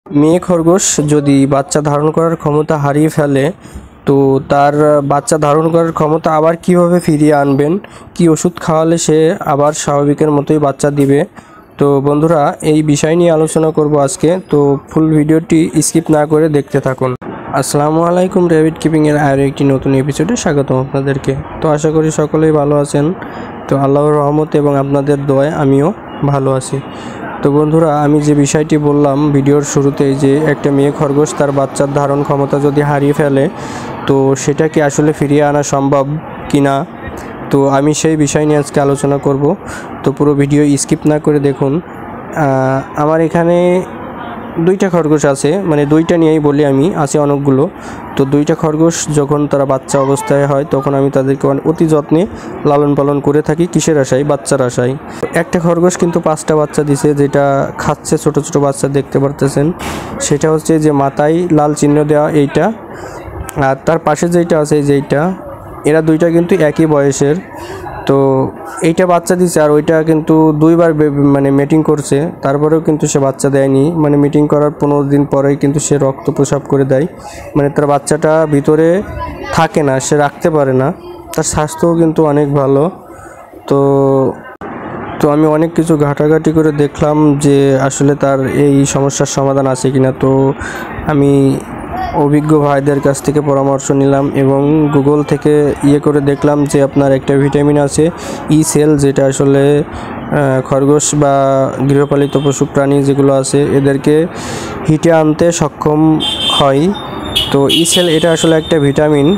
মেয়ে খরগোশ যদি বাচ্চা ধারণ করার ক্ষমতা হারিয়ে ফেলে তো তার বাচ্চা ধারণ করার ক্ষমতা আবার কিভাবে ফিরিয়ে আনবেন, কি ওষুধ খাওয়ালে সে আবার স্বাভাবিকের মতোই বাচ্চা দিবে। তো বন্ধুরা, এই বিষয় নিয়ে আলোচনা করব আজকে। তো ফুল ভিডিওটি স্কিপ না করে দেখতে থাকুন। আসসালামু আলাইকুম, র্যাবিট কিপিংয়ের আরও একটি নতুন এপিসোডে স্বাগতম আপনাদেরকে। তো আশা করি সকলেই ভালো আছেন। তো আল্লাহর রহমত এবং আপনাদের দোয়ায় আমিও ভালো আছি। তো বন্ধুরা, আমি যে বিষয়টি বললাম ভিডিওর শুরুতেই, যে একটা মেয়ে খরগোশ তার বাচ্চার ধারণ ক্ষমতা যদি হারিয়ে ফেলে তো সেটা কি আসলে ফিরিয়ে আনা সম্ভব কি না, তো আমি সেই বিষয় নিয়ে আজকে আলোচনা করব। তো পুরো ভিডিও স্কিপ না করে দেখুন। আমার এখানে দুইটা খরগোশ আছে, মানে দুইটা নিয়েই বলি, আমি আছে অনেকগুলো। তো দুইটা খরগোশ যখন তারা বাচ্চা অবস্থায় হয় তখন আমি তাদেরকে অতি যত্নে লালন পালন করে থাকি। কিসের আশায়? বাচ্চার আশায়। একটা খরগোশ কিন্তু 5টা বাচ্চা দিছে, যেটা খাচ্ছে, ছোট ছোট বাচ্চা দেখতে পারতেছেন। সেটা হচ্ছে যে মাথায় লাল চিহ্ন দেওয়া এইটা, আর তার পাশে যেইটা আছে যেইটা, এরা দুইটা কিন্তু একই বয়সের। তো এইটা বাচ্চা দিছে আর ওইটা কিন্তু দুইবার মানে মিটিং করছে, তারপরেও কিন্তু সে বাচ্চা দেয়নি। মানে মিটিং করার 15 দিন পরেই কিন্তু সে রক্ত প্রস্রাব করে দেয়। মানে তার বাচ্চাটা ভিতরে থাকে না, সে রাখতে পারে না। তার স্বাস্থ্যও কিন্তু অনেক ভালো। তো তো আমি অনেক কিছু ঘাটাঘাটি করে দেখলাম যে আসলে তার এই সমস্যার সমাধান আছে কিনা। তো আমি অভিজ্ঞ ভাইদের কাছ থেকে পরামর্শ নিলাম এবং গুগল থেকে করে দেখলাম যে আপনার একটা ভিটামিন আছে ই সেল, যেটা আসলে খরগোশ বা গৃহপালিত পশু প্রাণী যেগুলো আছে এদেরকে হিটে আনতে সক্ষম হয়। তো ই সেল এটা আসলে একটা ভিটামিন।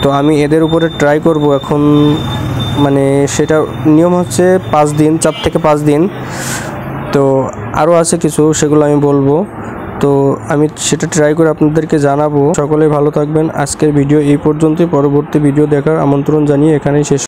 তো আমি এদের উপরে ট্রাই করব এখন। মানে সেটা নিয়ম হচ্ছে 5 দিন, 4 থেকে 5 দিন। তো আরও আছে কিছু, সেগুলো আমি বলবো। তো আমি সেটা ট্রাই করে আপনাদেরকে জানাবো। সকলেই ভালো থাকবেন। আজকের ভিডিও এই পর্যন্তই। পরবর্তী ভিডিও দেখার আমন্ত্রণ জানিয়ে এখানেই শেষ।